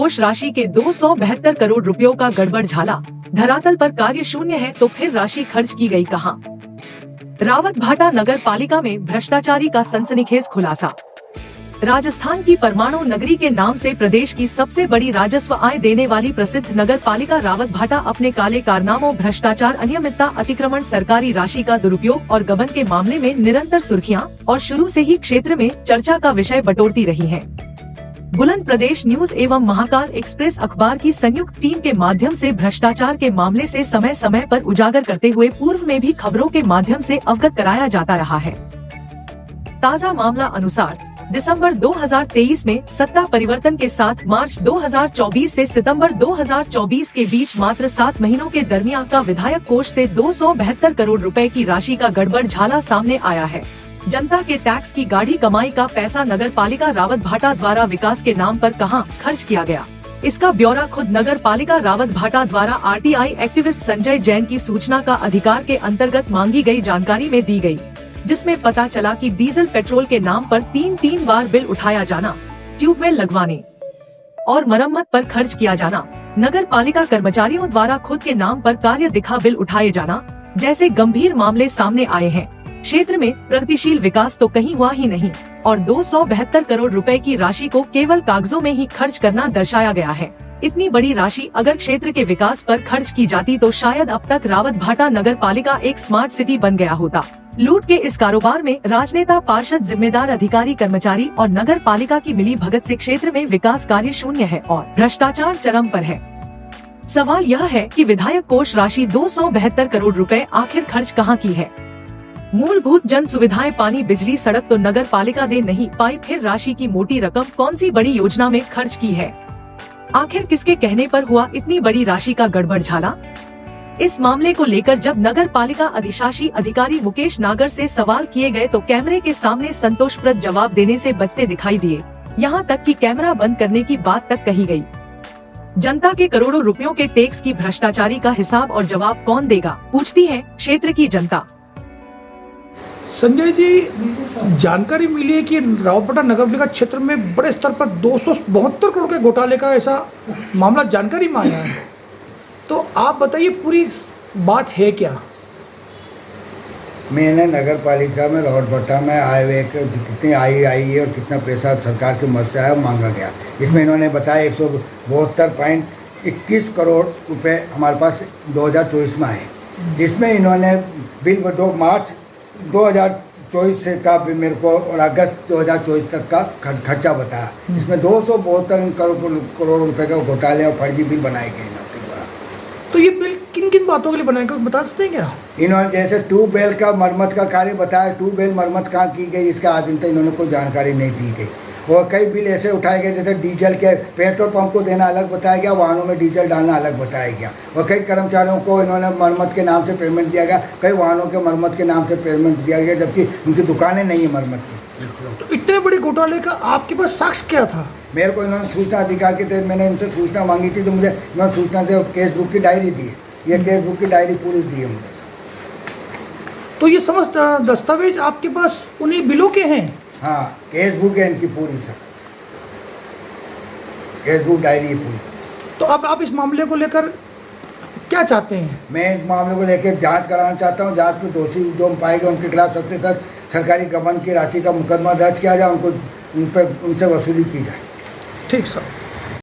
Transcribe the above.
कोष राशि के 272 करोड़ रुपयों का गड़बड़ झाला, धरातल पर कार्य शून्य है तो फिर राशि खर्च की गई कहां? रावत भाटा नगर पालिका में भ्रष्टाचारी का सनसनीखेज खुलासा। राजस्थान की परमाणु नगरी के नाम से प्रदेश की सबसे बड़ी राजस्व आय देने वाली प्रसिद्ध नगर पालिका रावत भाटा अपने काले कारनामों, भ्रष्टाचार, अनियमितता, अतिक्रमण, सरकारी राशि का दुरुपयोग और गबन के मामले में निरंतर सुर्खियां और शुरू से ही क्षेत्र में चर्चा का विषय बटोरती रही है। बुलंद प्रदेश न्यूज एवं महाकाल एक्सप्रेस अखबार की संयुक्त टीम के माध्यम से भ्रष्टाचार के मामले से समय समय पर उजागर करते हुए पूर्व में भी खबरों के माध्यम से अवगत कराया जाता रहा है। ताज़ा मामला अनुसार दिसंबर 2023 में सत्ता परिवर्तन के साथ मार्च 2024 से सितंबर 2024 के बीच मात्र 7 महीनों के दरमियान का विधायक कोष से 272 करोड़ रुपए की राशि का गड़बड़ झाला सामने आया है। जनता के टैक्स की गाढ़ी कमाई का पैसा नगर पालिका रावत भाटा द्वारा विकास के नाम पर कहां खर्च किया गया, इसका ब्यौरा खुद नगर पालिका रावत भाटा द्वारा आरटीआई एक्टिविस्ट संजय जैन की सूचना का अधिकार के अंतर्गत मांगी गई जानकारी में दी गई, जिसमें पता चला कि डीजल पेट्रोल के नाम पर 3 बार बिल उठाया जाना, ट्यूबवेल लगवाने और मरम्मत पर खर्च किया जाना, नगर पालिका कर्मचारियों द्वारा खुद के नाम पर कार्य दिखा बिल उठाए जाना जैसे गंभीर मामले सामने आए हैं। क्षेत्र में प्रगतिशील विकास तो कहीं हुआ ही नहीं और 272 करोड़ रुपए की राशि को केवल कागजों में ही खर्च करना दर्शाया गया है। इतनी बड़ी राशि अगर क्षेत्र के विकास पर खर्च की जाती तो शायद अब तक रावत भाटा नगर पालिका एक स्मार्ट सिटी बन गया होता। लूट के इस कारोबार में राजनेता, पार्षद, जिम्मेदार अधिकारी, कर्मचारी और नगर पालिका की मिली भगत से क्षेत्र में विकास कार्य शून्य है और भ्रष्टाचार चरम पर है। सवाल यह है कि विधायक कोष राशि 272 करोड़ रुपए आखिर खर्च कहां की है? मूलभूत जन सुविधाएं, पानी, बिजली, सड़क तो नगर पालिका दे नहीं पाई, फिर राशि की मोटी रकम कौन सी बड़ी योजना में खर्च की है? आखिर किसके कहने पर हुआ इतनी बड़ी राशि का गड़बड़ झाला? इस मामले को लेकर जब नगर पालिका अधिशासी अधिकारी मुकेश नागर से सवाल किए गए तो कैमरे के सामने संतोषप्रद जवाब देने से बचते दिखाई दिए। यहाँ तक कि कैमरा बंद करने की बात तक कही गई। जनता के करोड़ों रुपयों के टैक्स की भ्रष्टाचारी का हिसाब और जवाब कौन देगा, पूछती है क्षेत्र की जनता। संजय जी, जानकारी मिली है कि रावतभाटा नगर पालिका क्षेत्र में बड़े स्तर पर 272 करोड़ के घोटाले का ऐसा मामला जानकारी में आया है, तो आप बताइए पूरी बात है क्या? मैंने नगर पालिका में रावतभाटा में आए हुए कितनी आई है और कितना पैसा सरकार की मदद से आया मांगा गया। इसमें इन्होंने बताया 172.21 करोड़ रुपए हमारे पास 2024 में आए, जिसमें इन्होंने बिल 2 मार्च 2024 से का भी मेरे को और अगस्त 2024 तक का खर्चा बताया। इसमें 272 करोड़ रुपए का घोटाले और फर्जी बिल बनाए गए इनके द्वारा। तो ये बिल किन किन बातों के लिए बनाए गए बता सकते हैं क्या? इन्होंने जैसे ट्यूबवेल का मरम्मत का कार्य बताया, ट्यूबवेल मरम्मत कहाँ की गई इसका आज दिन तक इन्होंने कोई जानकारी नहीं दी गई। और कई बिल ऐसे उठाए गए जैसे डीजल के पेट्रोल पंप को देना अलग बताया गया, वाहनों में डीजल डालना अलग बताया गया। और कई कर्मचारियों को इन्होंने मरम्मत के नाम से पेमेंट दिया गया, कई वाहनों के मरम्मत के नाम से पेमेंट दिया गया, जबकि उनकी दुकानें नहीं है मरम्मत की। तो इतने बड़े घोटाले का आपके पास साक्ष्य क्या था? मेरे को इन्होंने सूचना अधिकार के तहत मैंने इनसे सूचना मांगी थी, तो मुझे इन्होंने सूचना से केस बुक की डायरी दी है। ये केस बुक की डायरी पूरी दी है मुझे। तो ये समस्त दस्तावेज आपके पास उन्हीं बिलों के हैं? हाँ, केस बुक है इनकी पूरी सर, केस बुक डायरी है पूरी। तो अब आप इस मामले को लेकर क्या चाहते हैं? मैं इस मामले को लेकर जांच कराना चाहता हूं। जांच में दोषी जो पाएगा उनके खिलाफ सबसे सख्त सरकारी गबन की राशि का मुकदमा दर्ज किया जाए, उनसे वसूली की जाए। ठीक सर।